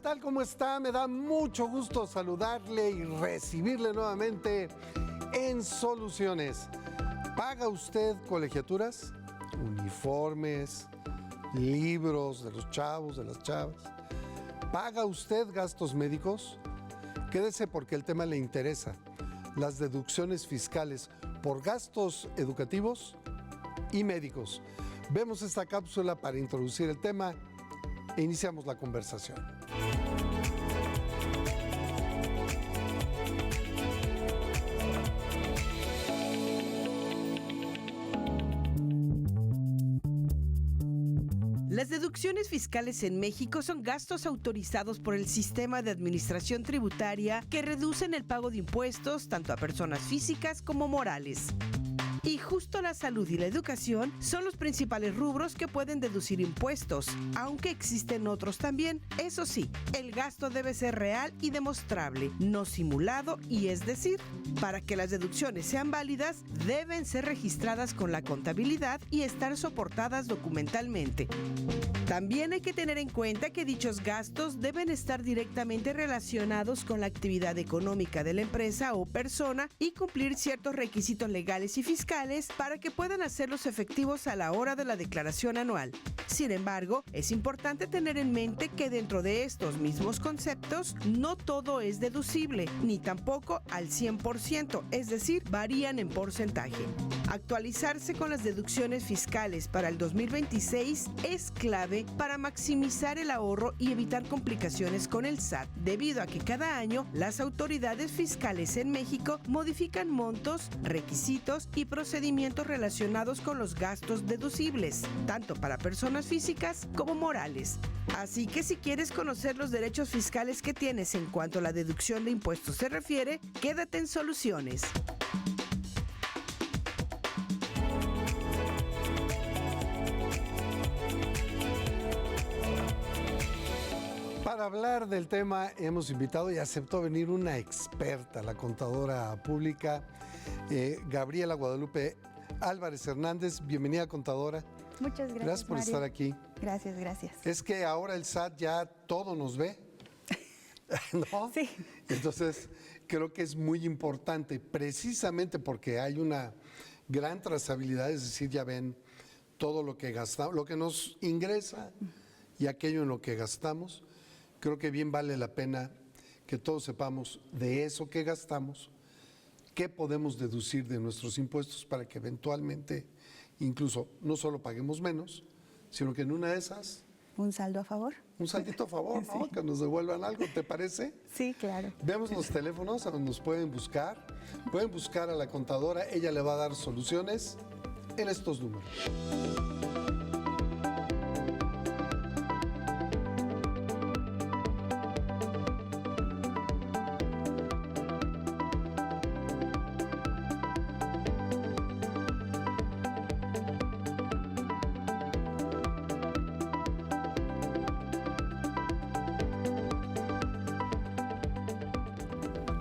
tal? ¿Cómo está? Me da mucho gusto saludarle y recibirle nuevamente en Soluciones. ¿Paga usted colegiaturas, uniformes, libros de los chavos, de las chavas? ¿Paga usted gastos médicos? Quédese porque el tema le interesa. Las deducciones fiscales por gastos educativos y médicos. Vemos esta cápsula para introducir el tema e iniciamos la conversación. Las deducciones fiscales en México son gastos autorizados por el sistema de administración tributaria que reducen el pago de impuestos tanto a personas físicas como morales. Y justo la salud y la educación son los principales rubros que pueden deducir impuestos, aunque existen otros también. Eso sí, el gasto debe ser real y demostrable, no simulado, y es decir, para que las deducciones sean válidas, deben ser registradas con la contabilidad y estar soportadas documentalmente. También hay que tener en cuenta que dichos gastos deben estar directamente relacionados con la actividad económica de la empresa o persona y cumplir ciertos requisitos legales y fiscales para que puedan hacerlos efectivos a la hora de la declaración anual. Sin embargo, es importante tener en mente que dentro de estos mismos conceptos no todo es deducible, ni tampoco al 100%, es decir, varían en porcentaje. Actualizarse con las deducciones fiscales para el 2026 es clave para maximizar el ahorro y evitar complicaciones con el SAT, debido a que cada año las autoridades fiscales en México modifican montos, requisitos y procedimientos relacionados con los gastos deducibles, tanto para personas físicas como morales. Así que si quieres conocer los derechos fiscales que tienes en cuanto a la deducción de impuestos se refiere, quédate en Soluciones. Para hablar del tema hemos invitado y aceptó venir una experta, la contadora pública, Gabriela Guadalupe Álvarez Hernández. Bienvenida, contadora. Muchas gracias. Gracias por estar aquí. Gracias, gracias. Es que ahora el SAT ya todo nos ve, ¿no? Sí. Entonces, creo que es muy importante, precisamente porque hay una gran trazabilidad, es decir, ya ven todo lo que gastamos, lo que nos ingresa y aquello en lo que gastamos. Creo que bien vale la pena que todos sepamos de eso que gastamos, qué podemos deducir de nuestros impuestos para que eventualmente incluso no solo paguemos menos, sino que en una de esas... ¿Un saldo a favor? Un saldito a favor, ¿no? Sí. Que nos devuelvan algo, ¿te parece? Sí, claro. Vemos los teléfonos a donde nos pueden buscar. Pueden buscar a la contadora, ella le va a dar soluciones en estos números.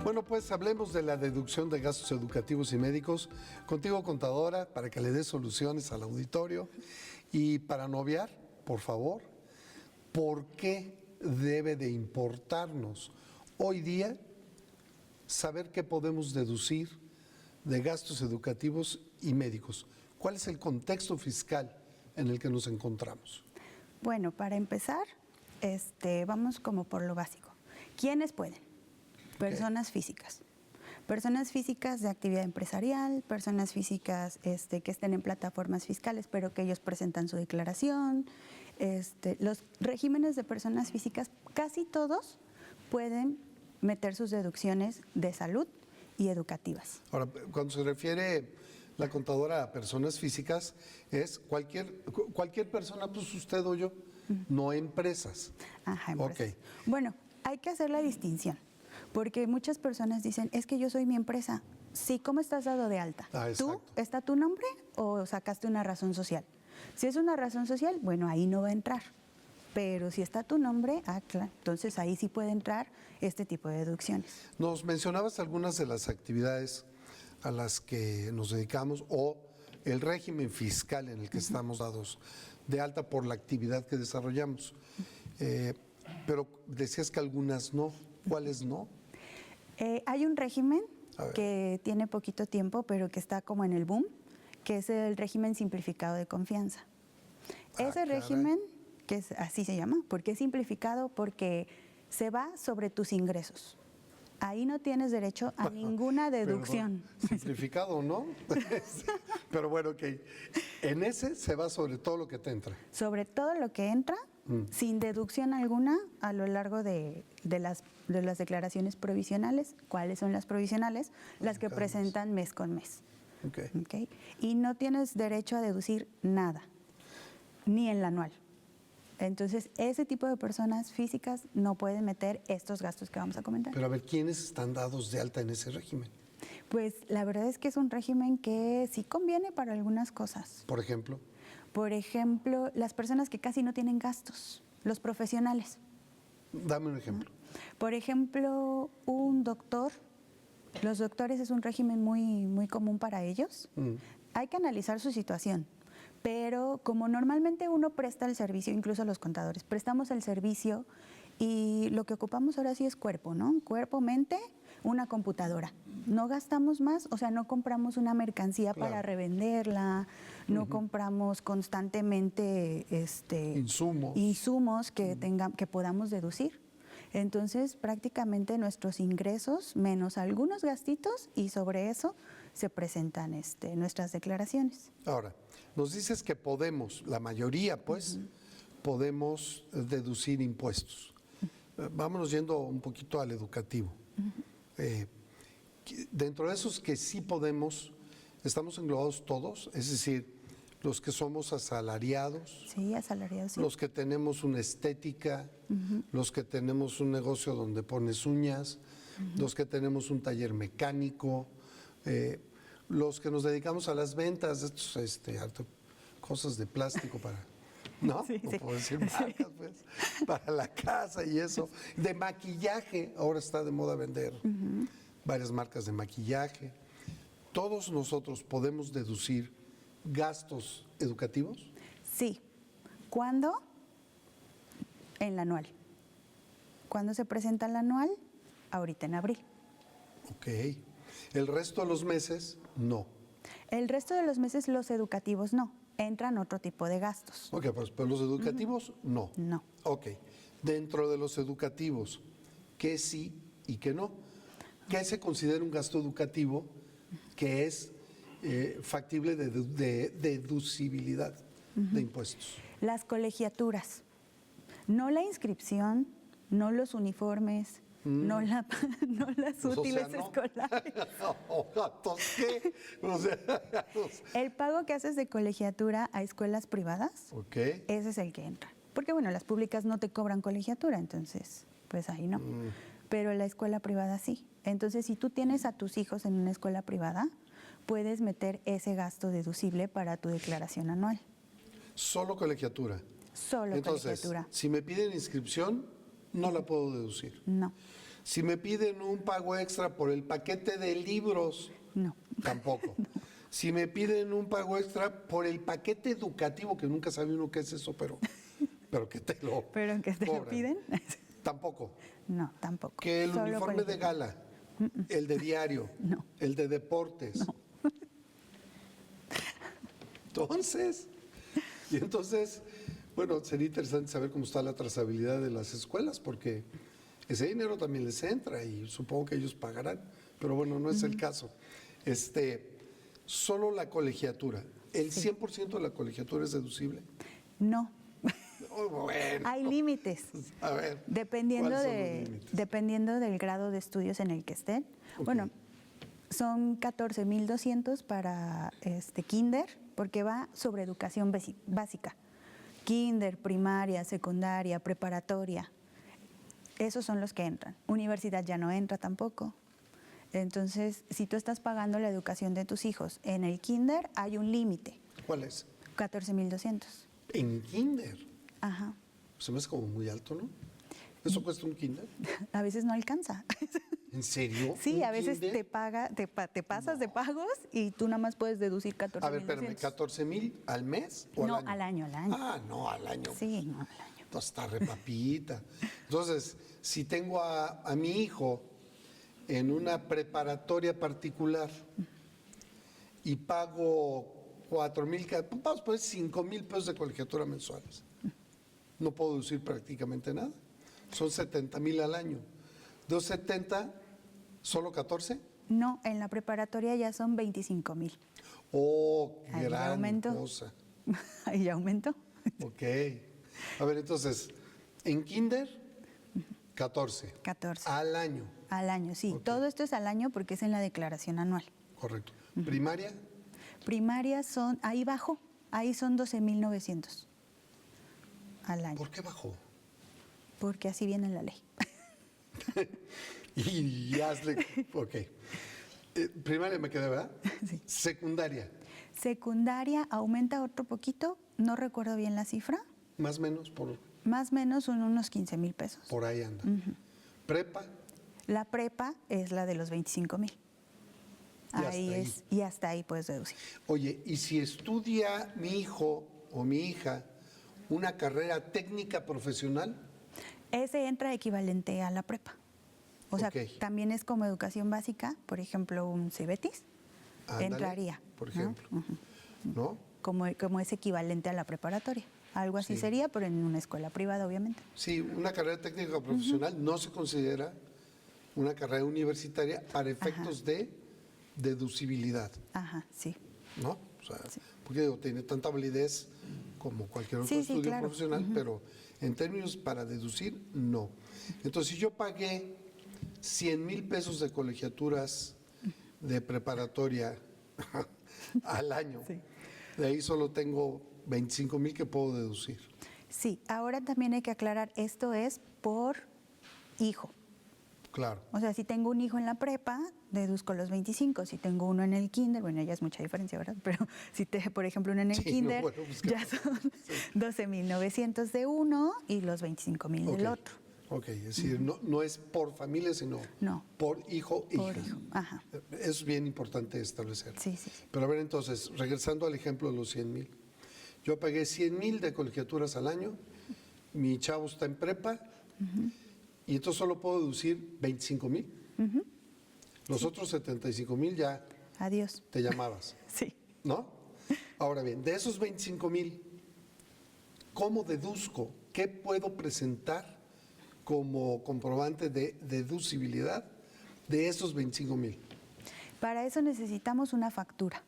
Bueno, pues hablemos de la deducción de gastos educativos y médicos. Contigo, contadora, para que le dé soluciones al auditorio. Y para noviar, por favor, ¿por qué debe de importarnos hoy día saber qué podemos deducir de gastos educativos y médicos? ¿Cuál es el contexto fiscal en el que nos encontramos? Bueno, para empezar, vamos como por lo básico. ¿Quiénes pueden? Personas físicas. Personas físicas de actividad empresarial, personas físicas que estén en plataformas fiscales, pero que ellos presentan su declaración. Los regímenes de personas físicas, casi todos pueden meter sus deducciones de salud y educativas. Ahora, cuando se refiere la contadora a personas físicas, es cualquier persona, pues usted o yo, no empresas. Ajá, empresas. Ok. Bueno, hay que hacer la distinción. Porque muchas personas dicen, es que yo soy mi empresa. Sí, ¿cómo estás dado de alta? ¿Tú, está tu nombre o sacaste una razón social? Si es una razón social, bueno, ahí no va a entrar. Pero si está tu nombre, claro, entonces ahí sí puede entrar este tipo de deducciones. Nos mencionabas algunas de las actividades a las que nos dedicamos o el régimen fiscal en el que estamos dados de alta por la actividad que desarrollamos. Pero decías que algunas no. ¿Cuáles no? Hay un régimen A ver. que tiene poquito tiempo, pero que está como en el boom, que es el régimen simplificado de confianza. Ese caray. régimen, que es, así se llama, porque es simplificado, porque se va sobre tus ingresos. Ahí no tienes derecho a ninguna deducción. Perdón, simplificado, ¿no? Pero bueno, ok. En ese se va sobre todo lo que te entra. Sobre todo lo que entra, sin deducción alguna a lo largo de las declaraciones provisionales. ¿Cuáles son las provisionales? Las que Cada mes. presentan mes con mes. Ok. ¿Ok? Y no tienes derecho a deducir nada, ni en la anual. Entonces, ese tipo de personas físicas no pueden meter estos gastos que vamos a comentar. Pero a ver, ¿quiénes están dados de alta en ese régimen? Pues la verdad es que es un régimen que sí conviene para algunas cosas. Por ejemplo. Por ejemplo, las personas que casi no tienen gastos, los profesionales. Dame un ejemplo. Por ejemplo, un doctor, los doctores es un régimen muy común para ellos. Hay que analizar su situación, pero como normalmente uno presta el servicio, incluso los contadores, prestamos el servicio y lo que ocupamos ahora sí es cuerpo, ¿no? Cuerpo, mente, una computadora. No gastamos más, o sea, no compramos una mercancía Claro. para revenderla, no compramos constantemente insumos que que podamos deducir. Entonces, prácticamente nuestros ingresos menos algunos gastitos y sobre eso se presentan nuestras declaraciones. Ahora, nos dices que podemos, la mayoría pues, podemos deducir impuestos. Vámonos yendo un poquito al educativo. Dentro de esos que sí podemos, ¿estamos englobados todos? Es decir, los que somos asalariados, Sí, asalariados. Sí. los que tenemos una estética, los que tenemos un negocio donde pones uñas, los que tenemos un taller mecánico, los que nos dedicamos a las ventas de estos, cosas de plástico para, ¿no? Sí, No sí. puedo decir marcas, pues, para la casa y eso. De maquillaje, ahora está de moda vender varias marcas de maquillaje. ¿Todos nosotros podemos deducir gastos educativos? Sí. ¿Cuándo? En la anual. ¿Cuándo se presenta la anual? Ahorita en abril. Ok. El resto de los meses, no. El resto de los meses los educativos no. Entran otro tipo de gastos. Ok, pues, pero los educativos, no. No. Ok. Dentro de los educativos, ¿qué sí y qué no? ¿Qué se considera un gasto educativo que es factible de deducibilidad de impuestos? Las colegiaturas. No la inscripción, no los uniformes, no las Pues, o sea, útiles no. escolares. ¿Entonces qué? O sea, El pago que haces de colegiatura a escuelas privadas, ok. ese es el que entra. Porque bueno, las públicas no te cobran colegiatura, entonces, pues ahí no. Pero la escuela privada sí. Entonces, si tú tienes a tus hijos en una escuela privada, puedes meter ese gasto deducible para tu declaración anual. Solo colegiatura. Solo Entonces, colegiatura. si me piden inscripción, no la puedo deducir. No, Si me piden un pago extra por el paquete de libros, no. tampoco. Si me piden un pago extra por el paquete educativo, que nunca sabe uno qué es eso, pero que te lo Pero que te lo cobran, piden, tampoco. no, tampoco. Que el Solo uniforme de colegiatura. gala, el de diario, No. el de deportes. Entonces, bueno, sería interesante saber cómo está la trazabilidad de las escuelas, porque ese dinero también les entra y supongo que ellos pagarán, pero bueno, no es el caso. Solo la colegiatura, ¿el 100% de la colegiatura es deducible? No. Oh, bueno. Hay límites. A ver, Dependiendo ¿cuáles son los límites? dependiendo del grado de estudios en el que estén. Ok. Bueno, son 14,200 para kinder, porque va sobre educación básica. Kinder, primaria, secundaria, preparatoria. Esos son los que entran. Universidad ya no entra tampoco. Entonces, si tú estás pagando la educación de tus hijos en el kinder, hay un límite, ¿Cuál es? 14,200. En kinder. Ajá. Se me hace como muy alto, ¿no? ¿Eso cuesta un kinder? A veces no alcanza. ¿En serio? Sí, ¿Un a veces kinder? te pasas de pagos y tú nada más puedes deducir 14,200. A ver, espérame, ¿14,000 al mes o No, al año? al año, al año. Ah, no, al año. Sí, no, al año. Entonces está repapita. Entonces, si tengo a mi hijo en una preparatoria particular y pago 4,000, vamos a poner 5,000 pesos de colegiatura mensuales, no puedo deducir prácticamente nada. Son 70,000 al año. De los 70, ¿solo 14? No, en la preparatoria ya son 25,000. Oh, Ahí ya gran aumentó. cosa. Ahí ya aumentó. Ok. A ver, entonces, en kinder, 14. 14. Al año, Al año, sí. Ok. Todo esto es al año porque es en la declaración anual. correcto. Primaria, Primaria son, ahí bajo, ahí son 12,900 al año. ¿por qué bajó? Porque así viene en la ley. Y hazle, ok. Primaria me quedé, ¿verdad? Sí. Secundaria, Secundaria aumenta otro poquito, no recuerdo bien la cifra, más o menos más o menos son unos 15,000 pesos. por ahí anda. Prepa, La prepa es la de los 25,000. Y hasta Ahí ahí. es, y hasta ahí puedes deducir. oye, y si estudia mi hijo o mi hija una carrera técnica profesional, Ese entra equivalente a la prepa. O sea, Ok. también es como educación básica, por ejemplo, un CEBETIS, ándale, entraría. por ¿no? ejemplo, ¿no? Como es equivalente a la preparatoria. Algo así Sí. sería, pero en una escuela privada, obviamente. Sí, una carrera técnica profesional no se considera una carrera universitaria para efectos de deducibilidad, Ajá, sí. ¿no? O sea, porque digo, tiene tanta validez como cualquier otro Sí, sí, estudio claro. profesional, pero en términos para deducir, no. Entonces, si yo pagué 100,000 pesos de colegiaturas de preparatoria al año, Sí. de ahí solo tengo 25,000 que puedo deducir. Sí, ahora también hay que aclarar, esto es por hijo. Claro. O sea, si tengo un hijo en la prepa, deduzco los 25. Si tengo uno en el kinder, bueno, ya es mucha diferencia, ¿verdad? Pero si por ejemplo, uno en el Sí, no, kinder, bueno, pues, ¿qué ya pasa? son 12,900 de uno y los 25,000 del Ok, otro. Ok, es decir, no es por familia, sino No. por hijo e Por hija. hijo, ajá. Eso es bien importante establecer. Sí, sí, sí. Pero a ver, entonces, regresando al ejemplo de los 100,000. Yo pagué 100,000 de colegiaturas al año, mi chavo está en prepa, y entonces solo puedo deducir 25,000. Los otros 75,000 ya Adiós. te llamabas, Sí. ¿no? Ahora bien, de esos 25,000, ¿cómo deduzco? ¿Qué puedo presentar como comprobante de deducibilidad de esos 25,000? Para eso necesitamos una factura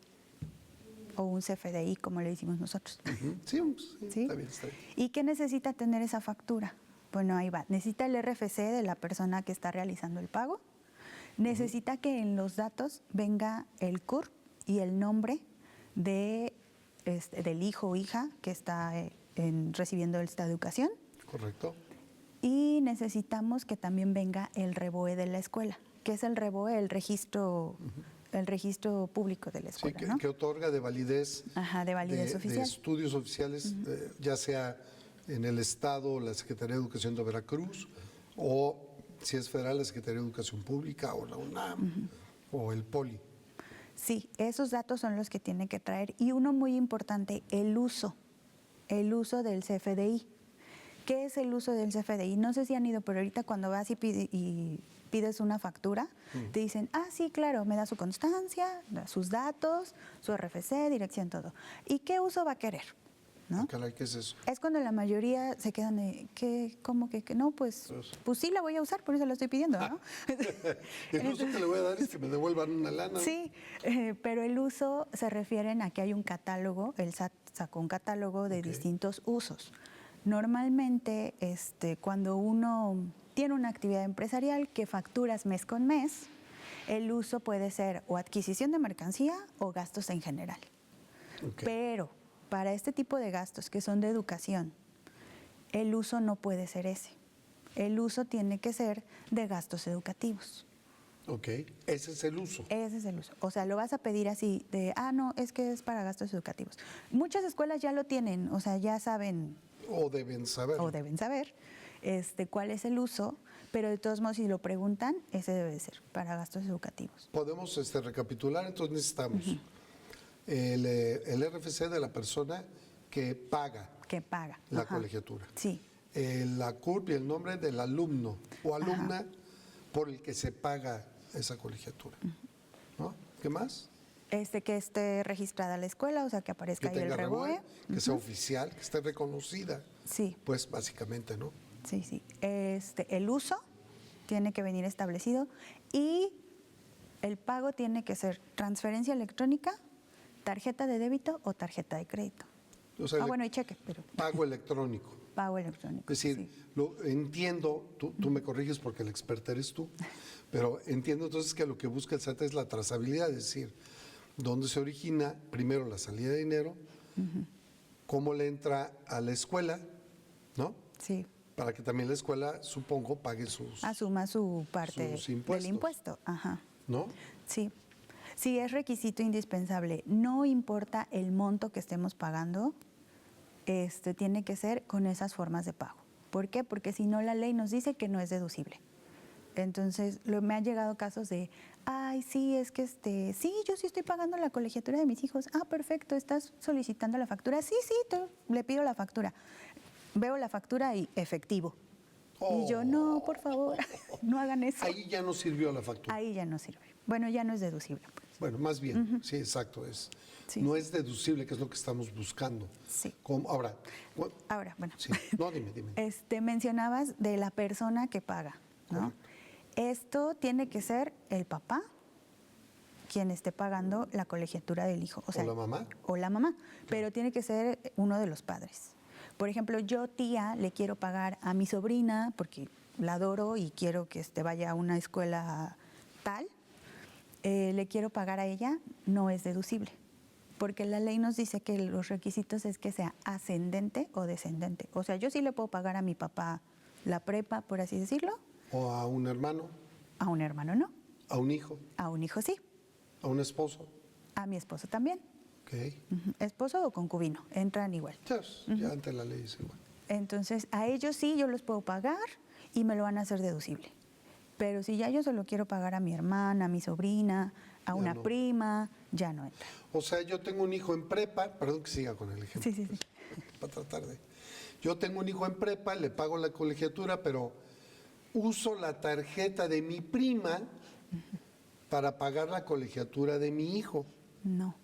o un CFDI, como le decimos nosotros. Sí, ¿Sí? está bien, está bien. ¿Y qué necesita tener esa factura? Bueno, ahí va. Necesita el RFC de la persona que está realizando el pago. Necesita que en los datos venga el CURP y el nombre del hijo o hija que está recibiendo esta educación. Correcto. Y necesitamos que también venga el REBOE de la escuela. ¿Qué es el REBOE? El registro público de la Sí, escuela, ¿no? que otorga de validez, Ajá, de validez oficial. de estudios oficiales, ya sea en el Estado, la Secretaría de Educación de Veracruz, o si es federal, la Secretaría de Educación Pública, o la UNAM, o el POLI. Sí, esos datos son los que tiene que traer. Y uno muy importante, el uso del CFDI. ¿Qué es el uso del CFDI? No sé si han ido, pero ahorita cuando vas y pides una factura, te dicen, sí, claro, me da su constancia, da sus datos, su RFC, dirección, todo. ¿Y qué uso va a querer? ¿No? Caray, ¿qué es eso? Es cuando la mayoría se quedan de, ¿cómo que no? Pues sí la voy a usar, por eso la estoy pidiendo, ¿no? El uso que le voy a dar es que me devuelvan una lana. Sí, pero el uso se refieren a que hay un catálogo, el SAT sacó un catálogo de distintos usos. Normalmente, cuando uno tiene una actividad empresarial que facturas mes con mes, el uso puede ser o adquisición de mercancía o gastos en general. Ok. Pero para este tipo de gastos que son de educación, el uso no puede ser ese. El uso tiene que ser de gastos educativos. Ok, ese es el uso. Ese es el uso. O sea, lo vas a pedir así de, no, es que es para gastos educativos. Muchas escuelas ya lo tienen, o sea, ya saben O deben saber. o deben saber cuál es el uso, pero de todos modos, si lo preguntan, ese debe de ser para gastos educativos. Podemos recapitular, entonces necesitamos el RFC de la persona que paga Que paga. la Ajá. colegiatura. Sí. la CURP y el nombre del alumno o alumna por el que se paga esa colegiatura, ¿no? ¿Qué más? Que esté registrada la escuela, o sea, que aparezca Que ahí el tenga REBOE. que sea oficial, que esté reconocida. Sí. Pues básicamente, ¿no? Sí, sí. El uso tiene que venir establecido y el pago tiene que ser transferencia electrónica, tarjeta de débito o tarjeta de crédito. O sea, Bueno, y cheque, pero pago electrónico. pago electrónico. Es decir, sí. lo entiendo, tú me corriges porque el experto eres tú, pero entiendo entonces que lo que busca el SAT es la trazabilidad, es decir, dónde se origina primero la salida de dinero, cómo le entra a la escuela, ¿no? Sí. Para que también la escuela, supongo, pague sus, Asuma su parte sus impuestos. del impuesto. Ajá. ¿no? Sí. Sí, es requisito indispensable. No importa el monto que estemos pagando, tiene que ser con esas formas de pago. ¿Por qué? Porque si no, la ley nos dice que no es deducible. Entonces, me han llegado casos de, ay, sí, es que sí, yo sí estoy pagando la colegiatura de mis hijos. Ah, perfecto, ¿estás solicitando la factura? Sí, le pido la factura. Veo la factura y efectivo. Y yo, no, por favor, no hagan eso. Ahí ya no sirvió la factura. Ahí ya no sirve. Bueno, ya no es deducible. Pues. Bueno, más bien, sí, exacto. Sí. No es deducible, que es lo que estamos buscando. Sí. Ahora, Bueno. sí. No, dime. Mencionabas de la persona que paga, ¿no? Correcto. Esto tiene que ser el papá quien esté pagando la colegiatura del hijo. ¿O la mamá? O la mamá, pero tiene que ser uno de los padres. Por ejemplo, yo, tía, le quiero pagar a mi sobrina, porque la adoro y quiero que vaya a una escuela tal, le quiero pagar a ella, no es deducible. Porque la ley nos dice que los requisitos es que sea ascendente o descendente. O sea, yo sí le puedo pagar a mi papá la prepa, por así decirlo. ¿O a un hermano? A un hermano no. ¿A un hijo? A un hijo sí. ¿A un esposo? A mi esposo también. Ok. Esposo o concubino, entran igual. Ya ante la ley es igual. Entonces, a ellos sí yo los puedo pagar y me lo van a hacer deducible. Pero si ya yo se lo quiero pagar a mi hermana, a mi sobrina, a Ya una no. prima, ya no entra. O sea, yo tengo un hijo en prepa, perdón que siga con el ejemplo. Sí. Para tratar de... Yo tengo un hijo en prepa, le pago la colegiatura, pero uso la tarjeta de mi prima para pagar la colegiatura de mi hijo. No,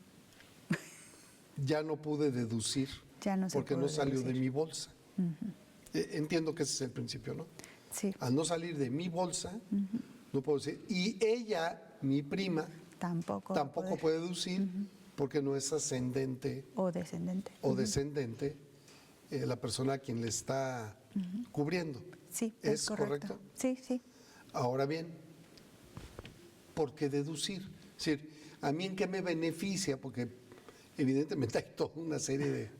Ya no pude deducir ya no se porque puede no salió deducir. de mi bolsa. Entiendo que ese es el principio, ¿no? Sí, Al no salir de mi bolsa, no puedo decir. Y ella, mi prima, tampoco. tampoco puede deducir porque no es ascendente O descendente. o descendente la persona a quien le está cubriendo. Sí, ¿Es correcto? Sí. Ahora bien, ¿por qué deducir? Es decir, ¿a mí en qué me beneficia? Porque evidentemente hay toda una serie de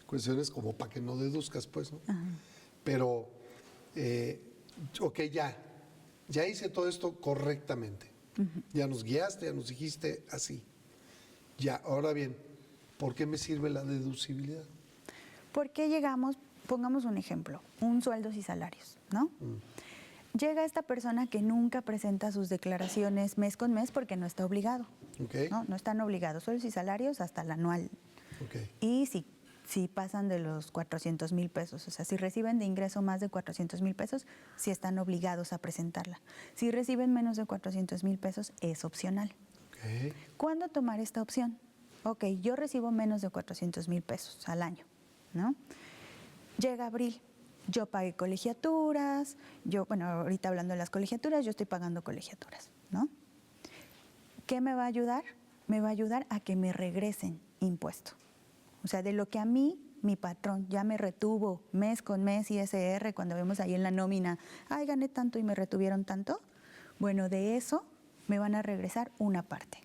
cuestiones como para que no deduzcas, pues, ¿no? Pero, ok, ya hice todo esto correctamente. Ya nos guiaste, ya nos dijiste así. Ya, ahora bien, ¿por qué me sirve la deducibilidad? ¿Por qué llegamos, pongamos un ejemplo, un sueldos y salarios, ¿no? Llega esta persona que nunca presenta sus declaraciones mes con mes porque no está obligado. Ok. No están obligados, sueldos y salarios hasta el anual. Ok. Y si pasan de los 400,000 pesos, o sea, si reciben de ingreso más de 400,000 pesos, sí están obligados a presentarla. Si reciben menos de 400,000 pesos, es opcional. Ok. ¿Cuándo tomar esta opción? Ok, yo recibo menos de 400,000 pesos al año, ¿no? Llega abril, yo pagué colegiaturas, ahorita hablando de las colegiaturas, yo estoy pagando colegiaturas, ¿no? ¿Qué me va a ayudar? Me va a ayudar a que me regresen impuesto. O sea, de lo que a mí, mi patrón, ya me retuvo mes con mes ISR, cuando vemos ahí en la nómina, ay, gané tanto y me retuvieron tanto, bueno, de eso me van a regresar una parte.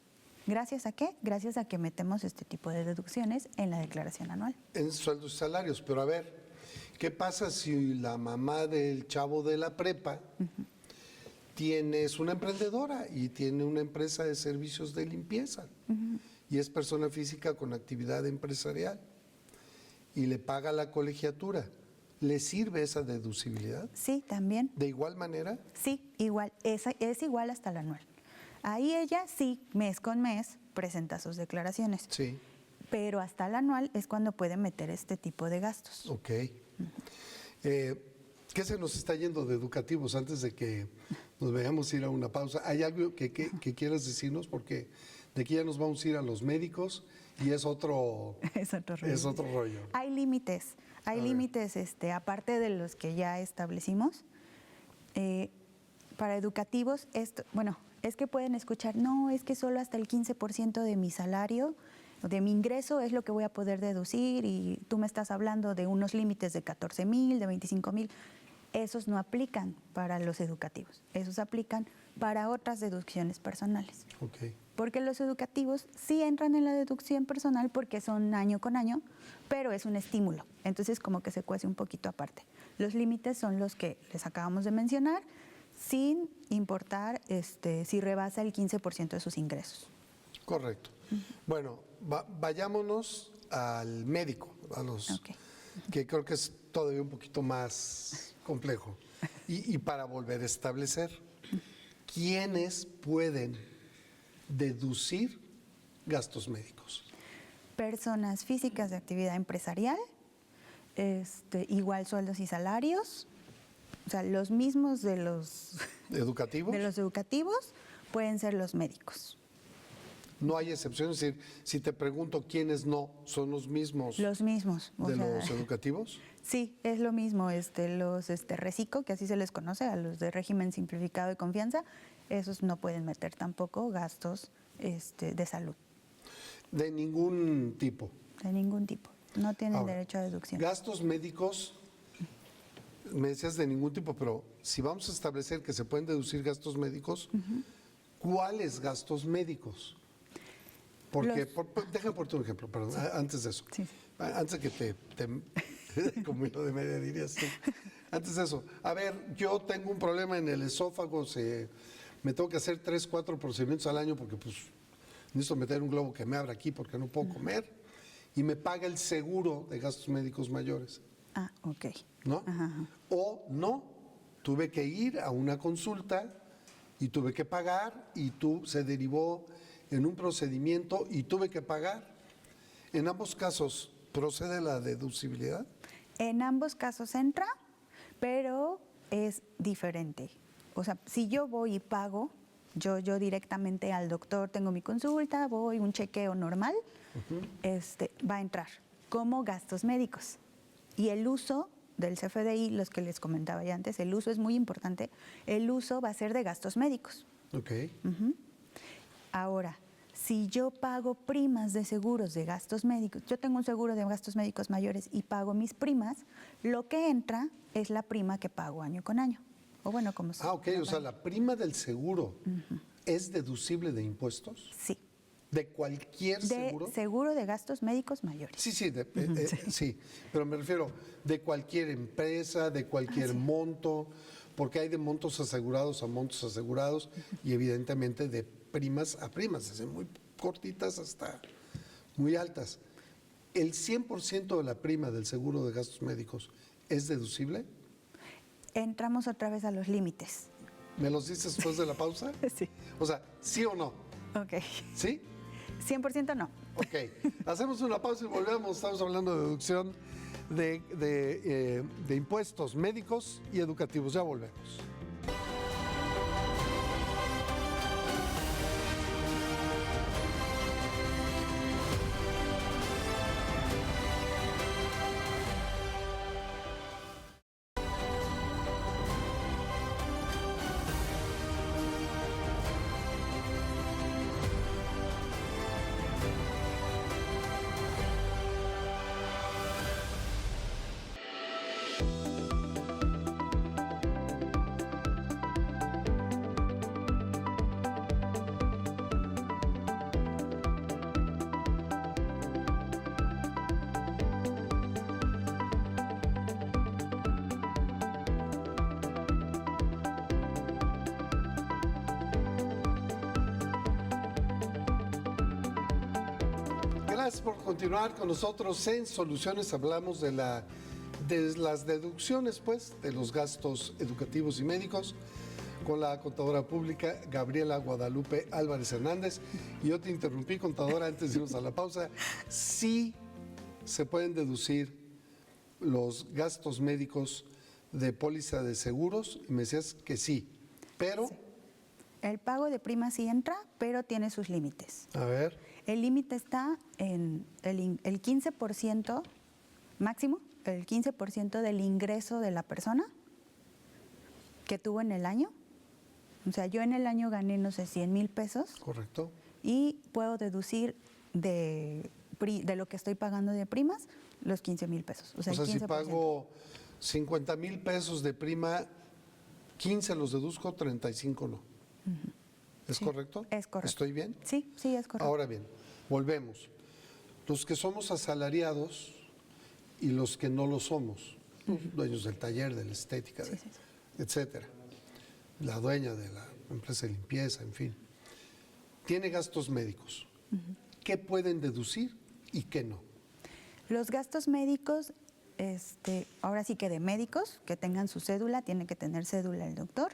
¿Gracias a qué? Gracias a que metemos este tipo de deducciones en la declaración anual. En sueldos y salarios, pero a ver, ¿qué pasa si la mamá del chavo de la prepa es una emprendedora y tiene una empresa de servicios de limpieza y es persona física con actividad empresarial y le paga la colegiatura? ¿Le sirve esa deducibilidad? Sí, también. ¿De igual manera? Sí, igual. Es igual hasta el anual. Ahí ella sí, mes con mes, presenta sus declaraciones. Sí. Pero hasta el anual es cuando puede meter este tipo de gastos. Ok. ¿Qué se nos está yendo de educativos antes de que nos vayamos a ir a una pausa? ¿Hay algo que quieras decirnos? Porque de aquí ya nos vamos a ir a los médicos y es otro, es otro rollo. Hay límites, aparte de los que ya establecimos. Para educativos, es que pueden escuchar, no, es que solo hasta el 15% de mi salario, de mi ingreso es lo que voy a poder deducir y tú me estás hablando de unos límites de 14,000, de 25,000. Esos no aplican para los educativos, esos aplican para otras deducciones personales. Okay. Porque los educativos sí entran en la deducción personal porque son año con año, pero es un estímulo, entonces como que se cuece un poquito aparte. Los límites son los que les acabamos de mencionar, sin importar si rebasa el 15% de sus ingresos. Correcto. Bueno, vayámonos al médico, que creo que es todavía un poquito más complejo. Y para volver a establecer, ¿quiénes pueden deducir gastos médicos? Personas físicas de actividad empresarial, igual sueldos y salarios, o sea, los mismos de los educativos. De los educativos pueden ser los médicos. No hay excepciones, es decir, si te pregunto quiénes no, ¿son los mismos? Los mismos. ¿De los educativos? Sí, es lo mismo. Los RECICO, que así se les conoce, a los de régimen simplificado de confianza, esos no pueden meter tampoco gastos de salud. ¿De ningún tipo? De ningún tipo. No tienen derecho a deducción. Gastos médicos, me decías de ningún tipo, pero si vamos a establecer que se pueden deducir gastos médicos, ¿cuáles gastos médicos? Porque, déjame ponerte un ejemplo, perdón, sí. Antes de eso. Sí. Antes de que como hilo de media dirías tú. Antes de eso, a ver, yo tengo un problema en el esófago, me tengo que hacer 3, 4 procedimientos al año porque pues necesito meter un globo que me abra aquí porque no puedo comer y me paga el seguro de gastos médicos mayores. Ah, ok. ¿No? Ajá. O no, tuve que ir a una consulta y tuve que pagar y se derivó en un procedimiento y tuve que pagar. En ambos casos, ¿procede la deducibilidad? En ambos casos entra, pero es diferente. O sea, si yo voy y pago, yo directamente al doctor, tengo mi consulta, voy, un chequeo normal, va a entrar como gastos médicos. Y el uso del CFDI, los que les comentaba ya antes, el uso es muy importante, el uso va a ser de gastos médicos. Ok. Ahora, si yo pago primas de seguros de gastos médicos, yo tengo un seguro de gastos médicos mayores y pago mis primas, lo que entra es la prima que pago año con año. O bueno, como se ok, o sea, la prima del seguro es deducible de impuestos. Sí. ¿De cualquier seguro? De seguro de gastos médicos mayores. Sí, sí, pero me refiero de cualquier empresa, de cualquier monto, porque hay de montos asegurados a montos asegurados y evidentemente de primas a primas, desde muy cortitas hasta muy altas. ¿El 100% de la prima del seguro de gastos médicos es deducible? Entramos otra vez a los límites. ¿Me los dices después de la pausa? Sí. O sea, ¿sí o no? Ok. ¿Sí? 100% no. Ok. Hacemos una pausa y volvemos. Estamos hablando de deducción de impuestos médicos y educativos. Ya volvemos. Gracias por continuar con nosotros en Soluciones. Hablamos de las deducciones, pues, de los gastos educativos y médicos con la contadora pública Gabriela Guadalupe Álvarez Hernández. Y yo te interrumpí, contadora, antes de irnos a la pausa. Sí se pueden deducir los gastos médicos de póliza de seguros y me decías que sí, pero... Sí. El pago de prima sí entra, pero tiene sus límites. A ver, El límite está en el 15% máximo, el 15% del ingreso de la persona que tuvo en el año. O sea, yo en el año gané, no sé, 100,000 pesos correcto. y puedo deducir de lo que estoy pagando de primas los 15,000 pesos. O sea, O sea, el si 15%. pago 50,000 pesos de prima, 15 los deduzco, 35 no. ¿Es Sí, correcto? es correcto. ¿Estoy bien? Sí, sí, es correcto. Ahora bien, volvemos. Los que somos asalariados y los que no lo somos, los dueños del taller, de la estética, Sí, sí, sí. etcétera, la dueña de la empresa de limpieza, en fin, tiene gastos médicos. ¿Qué pueden deducir y qué no? Los gastos médicos, ahora sí que de médicos, que tengan su cédula, tiene que tener cédula el doctor.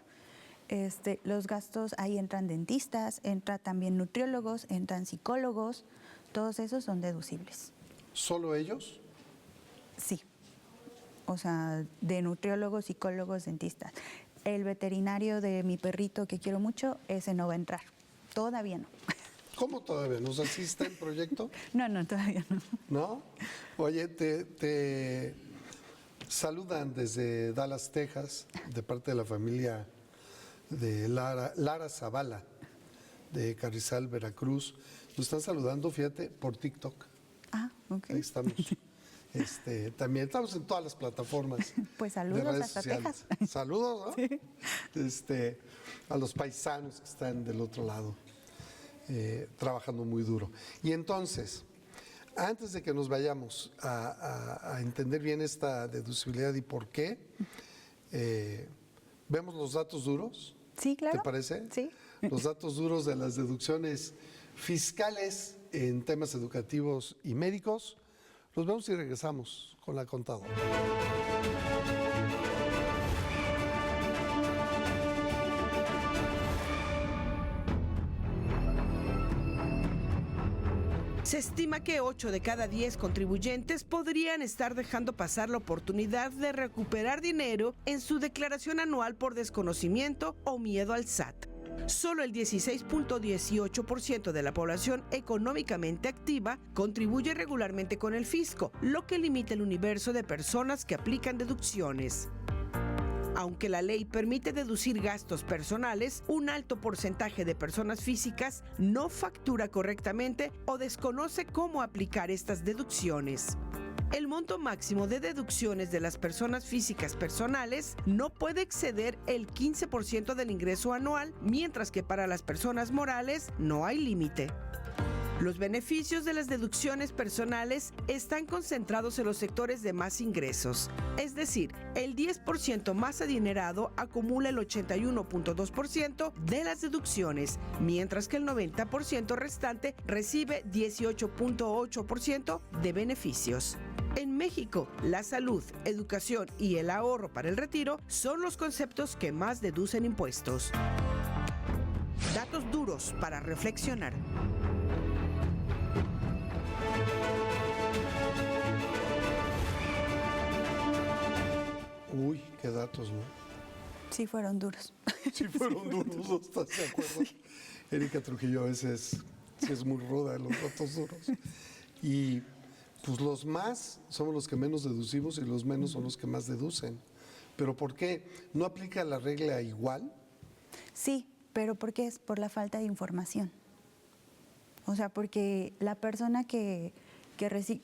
Los gastos, ahí entran dentistas, entran también nutriólogos, entran psicólogos, todos esos son deducibles. ¿Solo ellos? Sí, o sea, de nutriólogos, psicólogos, dentistas. El veterinario de mi perrito que quiero mucho, ese no va a entrar, todavía no. ¿Cómo todavía? ¿Nos asiste el proyecto? No, todavía no. ¿No? Oye, te saludan desde Dallas, Texas, de parte de la familia de Lara Zavala, de Carrizal, Veracruz. Nos están saludando, fíjate, por TikTok. Ah, ok. Ahí estamos. También estamos en todas las plataformas. Pues de saludos redes hasta sociales. Texas. Saludos, ¿no? A los paisanos que están del otro lado, trabajando muy duro. Y entonces, antes de que nos vayamos a entender bien esta deducibilidad y por qué, vemos los datos duros. Sí, claro. ¿Te parece? Sí. Los datos duros de las deducciones fiscales en temas educativos y médicos. Los vemos y regresamos con la contadora. Se estima que 8 de cada 10 contribuyentes podrían estar dejando pasar la oportunidad de recuperar dinero en su declaración anual por desconocimiento o miedo al SAT. Solo el 16.18% de la población económicamente activa contribuye regularmente con el fisco, lo que limita el universo de personas que aplican deducciones. Aunque la ley permite deducir gastos personales, un alto porcentaje de personas físicas no factura correctamente o desconoce cómo aplicar estas deducciones. El monto máximo de deducciones de las personas físicas personales no puede exceder el 15% del ingreso anual, mientras que para las personas morales no hay límite. Los beneficios de las deducciones personales están concentrados en los sectores de más ingresos, es decir, el 10% más adinerado acumula el 81.2% de las deducciones, mientras que el 90% restante recibe 18.8% de beneficios. En México, la salud, educación y el ahorro para el retiro son los conceptos que más deducen impuestos. Datos duros para reflexionar. Uy, qué datos, ¿no? Sí, fueron duros. Sí fueron duros, ¿estás de acuerdo? Erika Trujillo a veces sí es muy ruda en los datos duros. Y pues los más somos los que menos deducimos y los menos son los que más deducen. ¿Pero por qué? ¿No aplica la regla igual? Sí, pero ¿por qué? Es por la falta de información. O sea, porque la persona que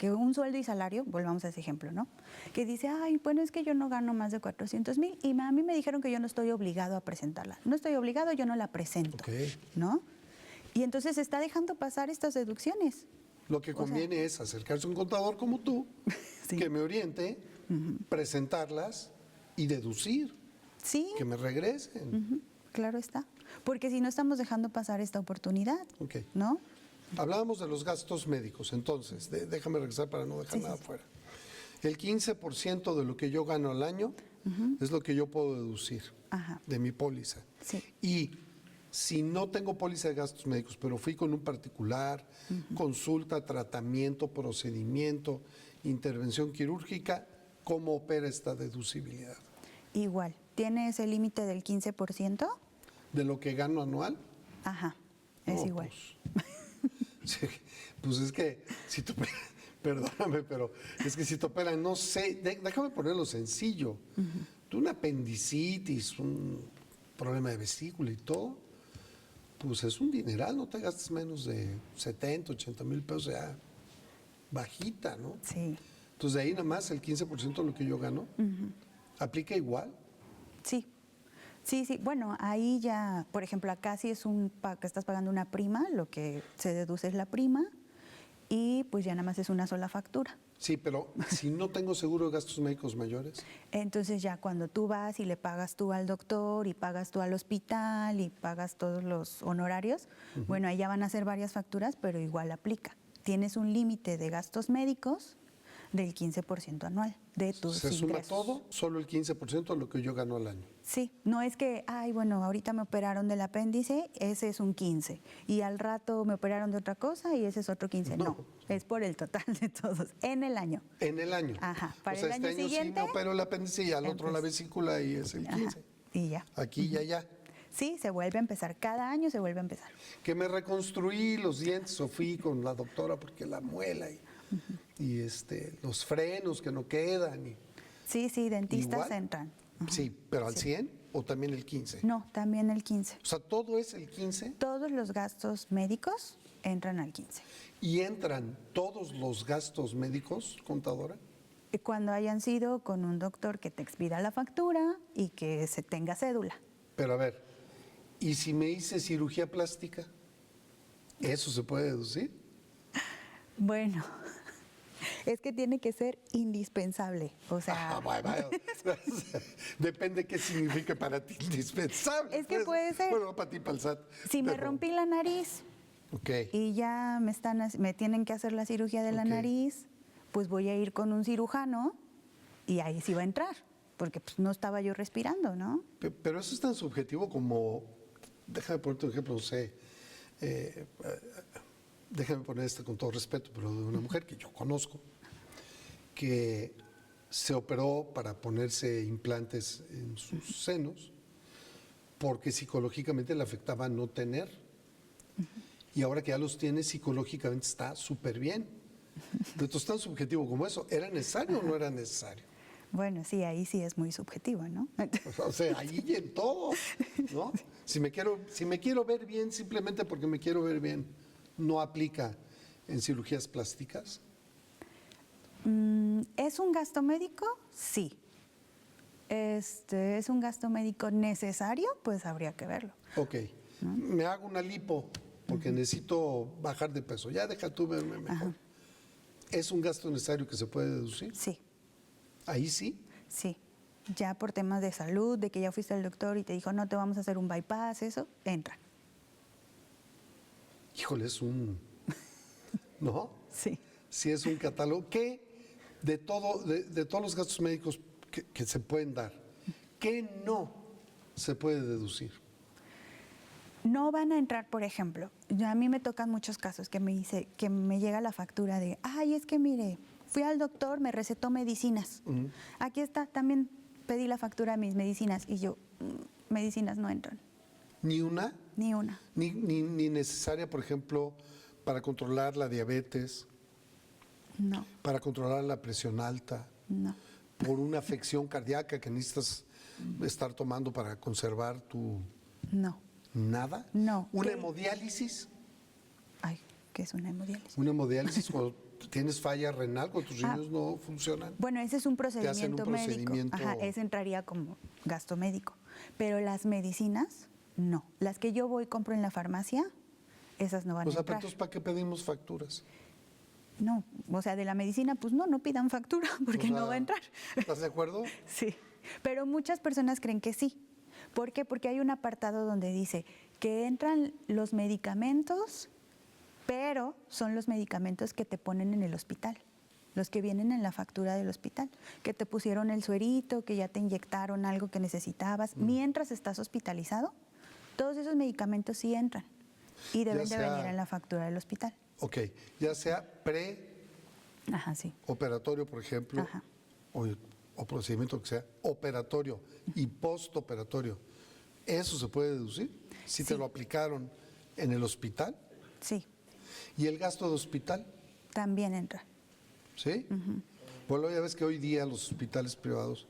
un sueldo y salario, volvamos a ese ejemplo, ¿no? Que dice, ay, bueno, es que yo no gano más de 400,000 y a mí me dijeron que yo no estoy obligado a presentarla. No estoy obligado, yo no la presento, ¿no? Y entonces se está dejando pasar estas deducciones. Lo que conviene es acercarse a un contador como tú, Sí. que me oriente, presentarlas y deducir, Sí, que me regresen. claro está. Porque si no estamos dejando pasar esta oportunidad, Ok. ¿no? Hablábamos de los gastos médicos, entonces, déjame regresar para no dejar nada fuera. El 15% de lo que yo gano al año es lo que yo puedo deducir de mi póliza. Sí. Y si no tengo póliza de gastos médicos, pero fui con un particular, consulta, tratamiento, procedimiento, intervención quirúrgica, ¿cómo opera esta deducibilidad? igual. Tiene ese límite del 15%. ¿De lo que gano anual? Ajá, es No, igual. Sí, pues es que si te perdóname, pero es que si te operan, no sé, déjame ponerlo sencillo. Tú una apendicitis, un problema de vesícula y todo, pues es un dineral, no te gastes menos de 70, 80 mil pesos, ya bajita, ¿no? Sí, Entonces de ahí nada más el 15% de lo que yo gano, ¿aplica igual? sí. Sí, sí. Bueno, ahí ya, por ejemplo, acá sí es que estás pagando una prima, lo que se deduce es la prima, y pues ya nada más es una sola factura. Sí, pero si no tengo seguro de gastos médicos mayores, Entonces ya cuando tú vas y le pagas tú al doctor y pagas tú al hospital y pagas todos los honorarios, bueno, ahí ya van a ser varias facturas, pero igual aplica. Tienes un límite de gastos médicos del 15% anual de tus se suma ingresos. todo, solo el 15% de lo que yo gano al año. Sí, no es que, ay, bueno, ahorita me operaron del apéndice, ese es un 15, y al rato me operaron de otra cosa y ese es otro 15. No, es por el total de todos, en el año. En el año. Ajá, para o sea, el año este año siguiente, sí me opero el apéndice y al otro la vesícula y es el 15. ajá, y ya. Aquí y allá. Sí, se vuelve a empezar, cada año se vuelve a empezar. Que me reconstruí los dientes o fui con la doctora porque la muela y los frenos que no quedan. Sí, sí, dentistas Igual. entran. Ajá. Sí, pero al Sí. 100 o también el 15. No, también el 15. O sea, todo es el 15 Todos los gastos médicos entran al 15. y entran todos los gastos médicos, contadora. Cuando hayan sido con un doctor que te expida la factura y que se tenga cédula. Pero a ver, ¿y si me hice cirugía plástica? ¿Eso se puede deducir? Bueno, es que tiene que ser indispensable. O sea, Vaya. Depende qué signifique para ti indispensable. Es que pues. puede ser. Bueno, para ti, para el SAT. si me pero- rompí la nariz Ok. y ya me tienen que hacer la cirugía de la Ok. nariz, pues voy a ir con un cirujano y ahí sí va a entrar, porque pues no estaba yo respirando, ¿no? Pero eso es tan subjetivo como, déjame ponerte un ejemplo, no sé, déjame poner con todo respeto, pero de una mujer que yo conozco, que se operó para ponerse implantes en sus senos, porque psicológicamente le afectaba no tener. Y ahora que ya los tiene, psicológicamente está súper bien. Entonces, tan subjetivo como eso, ¿era necesario o no era necesario? Bueno, sí, ahí sí es muy subjetivo, ¿no? O sea, ahí y en todo, ¿no? Si me quiero ver bien simplemente porque me quiero ver bien, ¿no aplica en cirugías plásticas? ¿Es un gasto médico? Sí. ¿Es un gasto médico necesario? Pues habría que verlo. Ok, me hago una lipo porque necesito bajar de peso. Ya deja tú verme mejor. ¿Es un gasto necesario que se puede deducir? Sí, Ahí sí. sí. Ya por temas de salud, de que ya fuiste al doctor y te dijo, no te vamos a hacer un bypass, eso, entra. Híjole, ¿no? Sí. Sí es un catálogo que de todos los gastos médicos que se pueden dar, ¿qué no se puede deducir? No van a entrar, por ejemplo, a mí me tocan muchos casos que que me llega la factura de, ay, es que mire, fui al doctor, me recetó medicinas. Aquí está, también pedí la factura de mis medicinas y yo, medicinas no entran, ¿Ni una? ni una. Ni necesaria, por ejemplo, para controlar la diabetes, No, para controlar la presión alta, no, por una afección cardíaca que necesitas estar tomando para conservar tu... no. ¿Nada? No. ¿Una ¿Qué? hemodiálisis? Ay, ¿qué es una hemodiálisis? Una hemodiálisis cuando tienes falla renal, cuando tus riñones no funcionan. Bueno, ese es un hacen un procedimiento médico. procedimiento- Ajá, ese entraría como gasto médico. Pero las medicinas, no. Las que yo voy y compro en la farmacia, esas no van O a sea, entrar. entonces, ¿para qué pedimos facturas? No, o sea, de la medicina, pues no pidan factura porque O sea, no va a entrar. ¿Estás de acuerdo? Sí, pero muchas personas creen que sí. ¿Por qué? Porque hay un apartado donde dice que entran los medicamentos, pero son los medicamentos que te ponen en el hospital, los que vienen en la factura del hospital, que te pusieron el suerito, que ya te inyectaron algo que necesitabas. Mientras estás hospitalizado, todos esos medicamentos sí entran y deben de sea- venir en la factura del hospital. Ok, ya sea preoperatorio, Ajá, sí. por ejemplo, Ajá. o o procedimiento que sea operatorio y postoperatorio, ¿eso se puede deducir? Si te Sí. lo aplicaron en el hospital. Sí, ¿Y el gasto de hospital? también entra. ¿Sí? Bueno, ya ves que hoy día los hospitales privados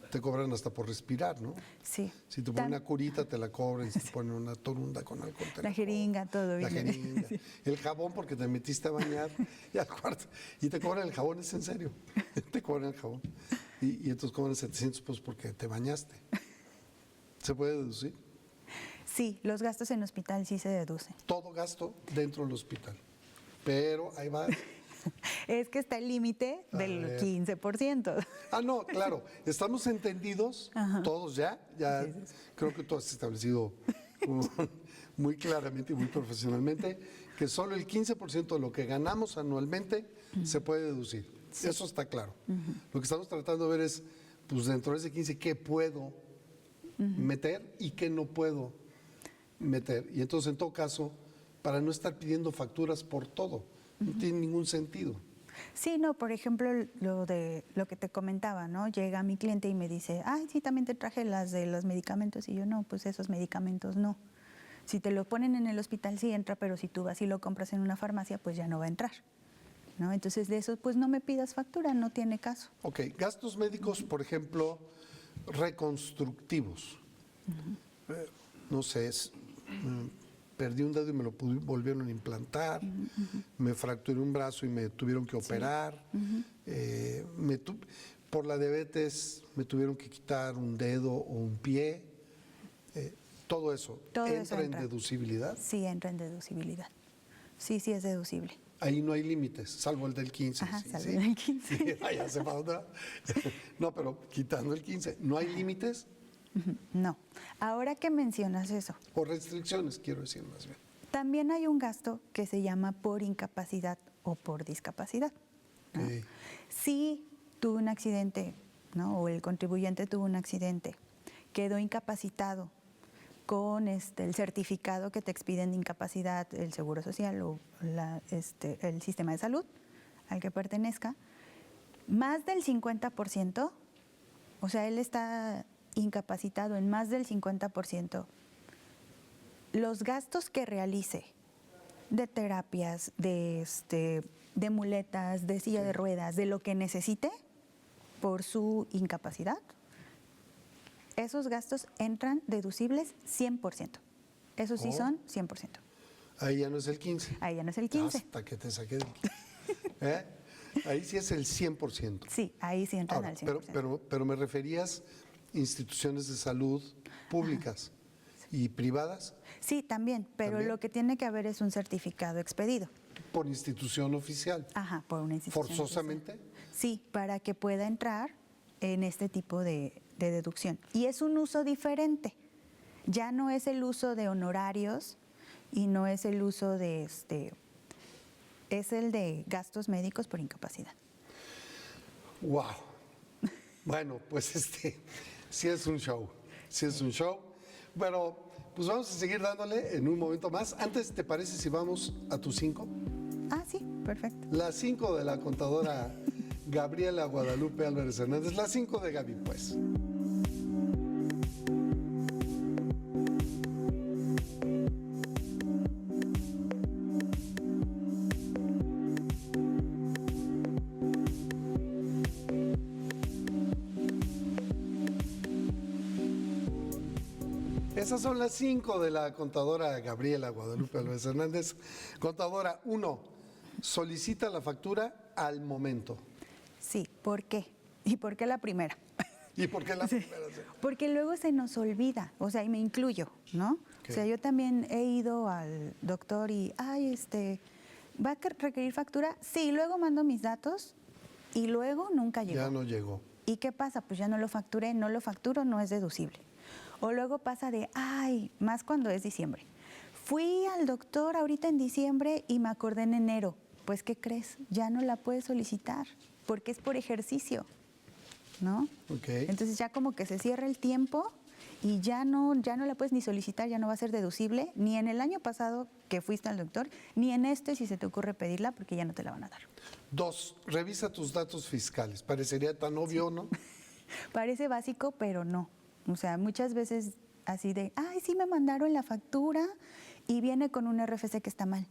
te cobran hasta por respirar, ¿no? Sí. Si te ponen Tam- una curita, te la cobran. Si te ponen una torunda con alcohol, te La jeringa, todo La bien. jeringa. El jabón porque te metiste a bañar y al cuarto. Y te cobran el jabón, es en serio. Te cobran el jabón. Y entonces cobran 700 pesos porque te bañaste. ¿Se puede deducir? Sí, los gastos en hospital sí se deducen. Todo gasto dentro del hospital. Pero ahí va. Es que está el límite A del ver. 15%. Ah, no, claro. Estamos entendidos todos ya. Ya creo que tú has establecido muy claramente y muy profesionalmente que solo el 15% de lo que ganamos anualmente se puede deducir. Eso está claro. Lo que estamos tratando de ver es, pues dentro de ese 15, ¿qué puedo meter y qué no puedo meter? Y entonces, en todo caso, para no estar pidiendo facturas por todo, no tiene ningún sentido. Sí, no, por ejemplo, lo que te comentaba, ¿no? Llega mi cliente y me dice, ay, sí, también te traje las de los medicamentos. Y yo, no, pues esos medicamentos no. Si te lo ponen en el hospital sí entra, pero si tú vas y lo compras en una farmacia, pues ya no va a entrar, ¿no? Entonces, de eso, pues no me pidas factura, no tiene caso. Ok, gastos médicos, por ejemplo, reconstructivos. No sé, perdí un dedo y me lo volvieron a implantar, me fracturé un brazo y me tuvieron que operar, por la diabetes me tuvieron que quitar un dedo o un pie, todo eso, Todo eso ¿entra en entra. deducibilidad? Sí, entra en deducibilidad. Sí, sí es deducible. Ahí no hay límites, salvo el del 15. Ajá, sí, salvo sí. el del 15. Sí, ya se falta. No, pero quitando el 15, ¿no hay límites No. Ahora que mencionas eso, o restricciones, quiero decir más bien? también hay un gasto que se llama por incapacidad o por discapacidad, ¿no? Ok. Si tuvo un accidente, ¿no? O el contribuyente tuvo un accidente, quedó incapacitado con el certificado que te expiden de incapacidad el Seguro Social o el sistema de salud al que pertenezca, más del 50%, o sea, él está incapacitado en más del 50%, los gastos que realice de terapias, de muletas, de silla de ruedas, de lo que necesite por su incapacidad, esos gastos entran deducibles 100%. Esos sí Oh. son 100%. Ahí ya no es el 15. Ahí ya no es el 15. Hasta que te saqué del 15. ¿Eh? Ahí sí es el 100%. Sí, ahí sí entran Ahora, al 100%. pero me referías instituciones de salud públicas y privadas Sí, también, pero ¿También? lo que tiene que haber es un certificado expedido. por institución oficial. Ajá, por una institución. ¿Forzosamente? oficial. Sí, para que pueda entrar en este tipo de deducción. Y es un uso diferente. Ya no es el uso de honorarios y no es el uso de es el de gastos médicos por incapacidad. ¡Wow! Bueno, pues sí es un show. Sí es un show. Bueno, pues vamos a seguir dándole en un momento más. Antes, ¿te parece si vamos a tus 5? Ah, sí, perfecto. Las 5 de la contadora Gabriela Guadalupe Álvarez Hernández. Las 5 de Gaby, pues. Esas son las 5 de la contadora Gabriela Guadalupe Álvarez Hernández. Contadora 1, solicita la factura al momento. Sí, ¿por qué? ¿Y por qué la primera? ¿Y por qué la primera? Porque luego se nos olvida, o sea, y me incluyo, ¿no? Ok. O sea, yo también he ido al doctor y, ay, ¿va a requerir factura? Sí, luego mando mis datos y luego nunca llegó. Ya no llegó. ¿Y qué pasa? Pues ya no lo facturé, no lo facturo, no es deducible. O luego pasa de, ay, más cuando es diciembre. Fui al doctor ahorita en diciembre y me acordé en enero. Pues, ¿qué crees? Ya no la puedes solicitar porque es por ejercicio, ¿no? Ok. Entonces ya como que se cierra el tiempo y ya no la puedes ni solicitar, ya no va a ser deducible, ni en el año pasado que fuiste al doctor, ni en este si se te ocurre pedirla porque ya no te la van a dar. 2, revisa tus datos fiscales. Parecería tan obvio, ¿no? Parece básico, pero no. O sea, muchas veces así de, ay, sí me mandaron la factura y viene con un RFC que está mal.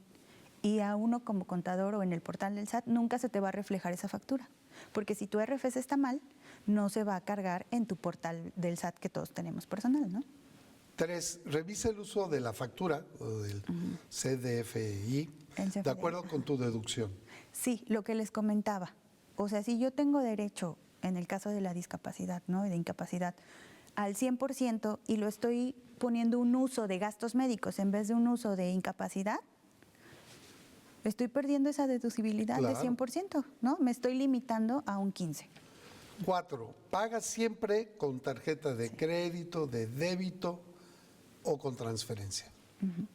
Y a uno como contador o en el portal del SAT nunca se te va a reflejar esa factura. Porque si tu RFC está mal, no se va a cargar en tu portal del SAT que todos tenemos personal, ¿no? 3, revisa el uso de la factura o del CDFI de acuerdo con tu deducción. Sí, lo que les comentaba. O sea, si yo tengo derecho, en el caso de la discapacidad, ¿no? De incapacidad, al 100% y lo estoy poniendo un uso de gastos médicos en vez de un uso de incapacidad, estoy perdiendo esa deducibilidad Claro. de 100%, ¿no? Me estoy limitando a un 15%. 4, paga siempre con tarjeta de crédito, de débito o con transferencia.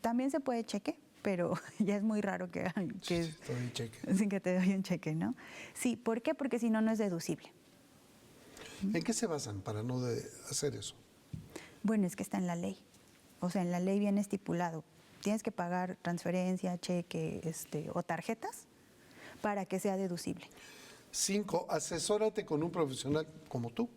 También se puede cheque, pero ya es muy raro que Sí, todo en cheque. sin que te doy un cheque, ¿no? Sí, ¿por qué? Porque si no, no es deducible. ¿En qué se basan para no hacer eso? Bueno, es que está en la ley. O sea, en la ley viene estipulado. Tienes que pagar transferencia, cheque, o tarjetas para que sea deducible. 5, asesórate con un profesional como tú.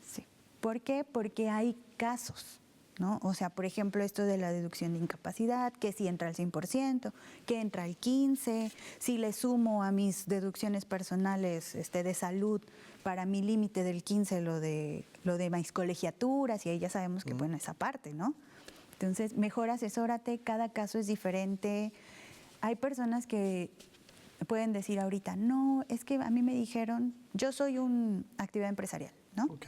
Sí. ¿Por qué? Porque hay casos, ¿no? O sea, por ejemplo, esto de la deducción de incapacidad, que si entra al 100%, que entra al 15%, si le sumo a mis deducciones personales de salud para mi límite del 15% lo de mis colegiaturas, y ahí ya sabemos que, bueno, esa parte, ¿no? Entonces, mejor asesórate, cada caso es diferente. Hay personas que pueden decir ahorita, no, es que a mí me dijeron, yo soy una actividad empresarial, ¿no? Ok.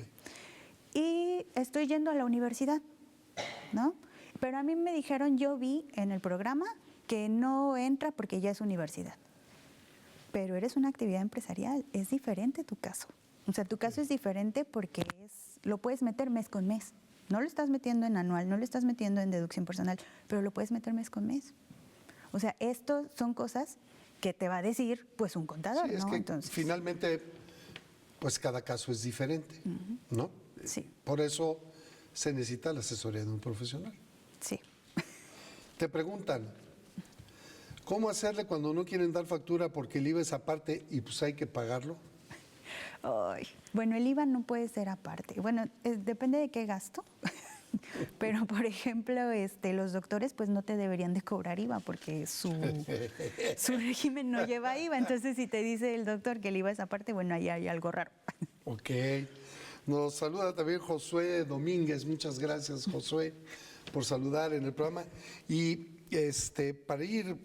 Y estoy yendo a la universidad, ¿no? Pero a mí me dijeron, yo vi en el programa que no entra porque ya es universidad. Pero eres una actividad empresarial, es diferente tu caso. O sea, tu caso es diferente porque lo puedes meter mes con mes. No lo estás metiendo en anual, no lo estás metiendo en deducción personal, pero lo puedes meter mes con mes. O sea, esto son cosas que te va a decir, pues, un contador, Sí, es ¿no? que Entonces, finalmente, pues cada caso es diferente, ¿no? sí, Por eso se necesita la asesoría de un profesional. sí. Te preguntan, ¿cómo hacerle cuando no quieren dar factura porque el IVA es aparte y pues hay que pagarlo? Ay, bueno, el IVA no puede ser aparte. Bueno, depende de qué gasto. Pero, por ejemplo, los doctores pues no te deberían de cobrar IVA porque su régimen no lleva IVA. Entonces, si te dice el doctor que el IVA es aparte, bueno, ahí hay algo raro. Ok. Nos saluda también Josué Domínguez. Muchas gracias, Josué, por saludar en el programa. Y para ir,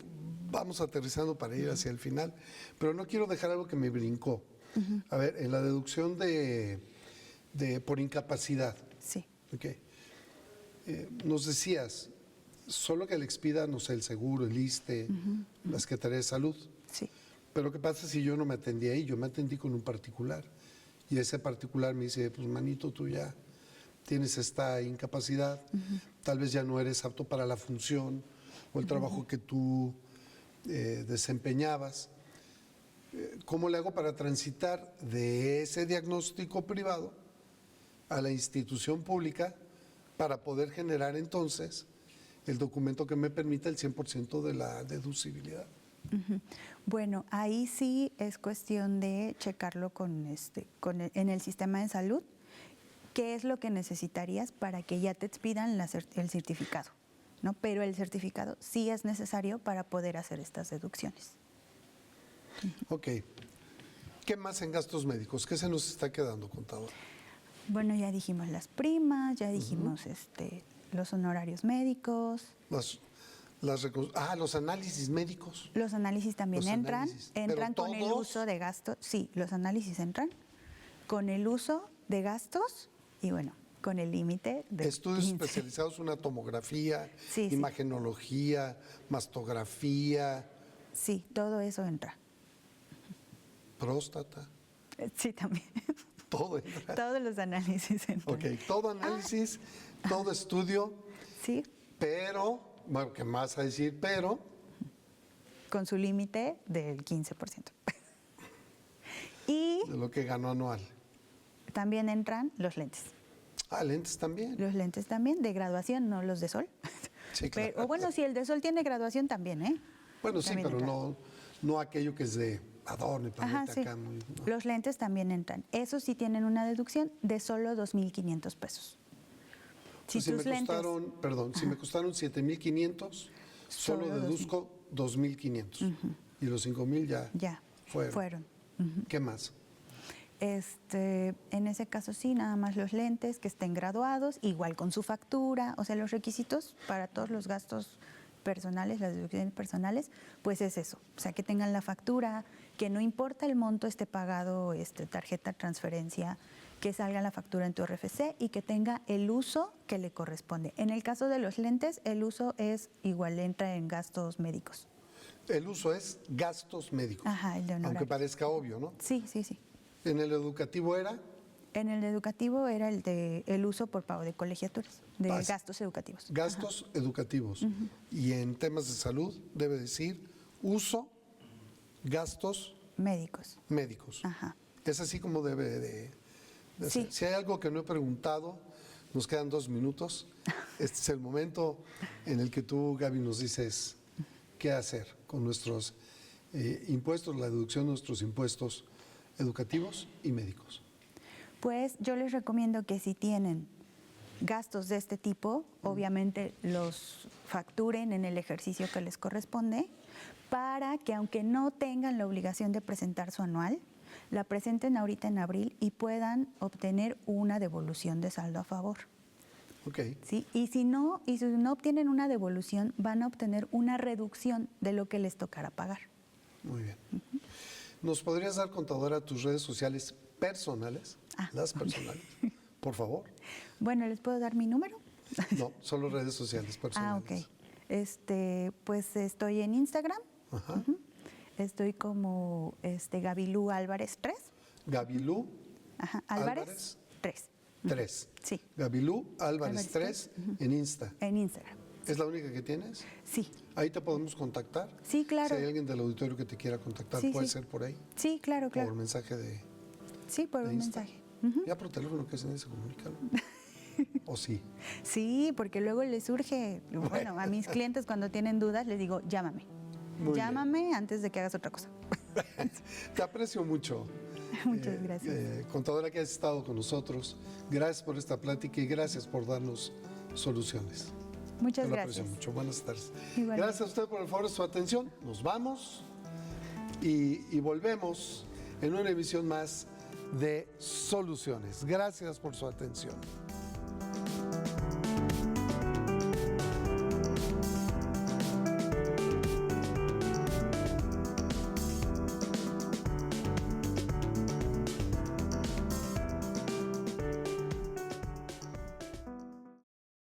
vamos aterrizando para ir hacia el final, pero no quiero dejar algo que me brincó. A ver, en la deducción por incapacidad. Sí. Okay. Nos decías, solo que le expida, no sé, el seguro, el ISSSTE, la Secretaría de Salud. Sí. Pero ¿qué pasa si yo no me atendí ahí? Yo me atendí con un particular. Y ese particular me dice, pues manito, tú ya tienes esta incapacidad, tal vez ya no eres apto para la función o el trabajo que tú desempeñabas. ¿Cómo le hago para transitar de ese diagnóstico privado a la institución pública para poder generar entonces el documento que me permita el 100% de la deducibilidad? Bueno, ahí sí es cuestión de checarlo en el sistema de salud, qué es lo que necesitarías para que ya te expidan el certificado, ¿no? Pero el certificado sí es necesario para poder hacer estas deducciones. Ok. ¿Qué más en gastos médicos? ¿Qué se nos está quedando, contador? Bueno, ya dijimos las primas, ya dijimos los honorarios médicos. Los análisis médicos. Los análisis también Los entran, análisis. entran ¿Pero con el todos? uso de gastos. Sí, los análisis entran con el uso de gastos y bueno, con el límite de Estudios 15. especializados, una tomografía, Sí, sí. imagenología, mastografía, Sí, todo eso entra. próstata, Sí, también. todo entra. Todos los análisis entran. Ok, todo análisis, todo estudio, Sí, pero, bueno, ¿qué más a decir? Pero, con su límite del 15%. Y de lo que ganó anual. también entran los lentes. Lentes también. Los lentes también, de graduación, no los de sol. Sí, claro. O bueno, si el de sol tiene graduación también, ¿eh? Bueno, sí, También pero entra. no aquello que es de adorno y para Ajá, verte sí. acá muy... ¿no? Los lentes también entran. Esos sí tienen una deducción de solo 2,500 pesos. Entonces, si me costaron, perdón, si me costaron 7,500, solo Solo deduzco 2,500. Y los 5,000 ya fueron. ¿Qué más? En ese caso sí, nada más los lentes que estén graduados, igual con su factura, o sea, los requisitos para todos los gastos personales, las deducciones personales, pues es eso, o sea, que tengan la factura, que no importa el monto esté pagado, tarjeta, transferencia, que salga la factura en tu RFC y que tenga el uso que le corresponde. En el caso de los lentes, el uso es igual, entra en gastos médicos. El uso es gastos médicos. Ajá, el de honorarios. Aunque parezca obvio, ¿no? Sí, sí, sí. En el educativo era... En el educativo era el uso por pago de colegiaturas, de gastos educativos. Gastos educativos. Y en temas de salud debe decir uso, gastos Médicos. médicos. Ajá. Es así como debe de Sí. ser. Si hay algo que no he preguntado, nos quedan 2 minutos. Este es el momento en el que tú, Gaby, nos dices qué hacer con nuestros impuestos, la deducción de nuestros impuestos educativos y médicos. Pues yo les recomiendo que si tienen gastos de este tipo, obviamente los facturen en el ejercicio que les corresponde, para que aunque no tengan la obligación de presentar su anual, la presenten ahorita en abril y puedan obtener una devolución de saldo a favor. Ok. ¿Sí? Y si no obtienen una devolución, van a obtener una reducción de lo que les tocará pagar. Muy bien. ¿Nos podrías dar, contadora, tus redes sociales personales? Las personales, por favor. Bueno, ¿les puedo dar mi número? No, solo redes sociales personales. Ok. Pues estoy en Instagram. Ajá. Estoy como Gabilú Álvarez 3. Gabilú Álvarez 3. 3. Sí. Gabilú Álvarez 3 en Insta. En Instagram. ¿Es la única que tienes? Sí. ¿Ahí te podemos contactar? Sí, claro. Si hay alguien del auditorio que te quiera contactar, Sí, puede sí. ser por ahí. Sí, claro, claro. Por mensaje de... Sí, por de un Insta. mensaje. Ya por teléfono que se comunican. ¿O sí? Sí, porque luego les surge, bueno, a mis clientes cuando tienen dudas les digo, llámame. Muy Llámame antes de que hagas otra cosa. Te aprecio mucho. Muchas gracias. Contadora, que has estado con nosotros. Gracias por esta plática y gracias por darnos soluciones. Muchas Te lo gracias. aprecio mucho. Buenas tardes. Igualmente. Gracias a usted por el favor de su atención. Nos vamos y volvemos en una emisión más de Soluciones. Gracias por su atención.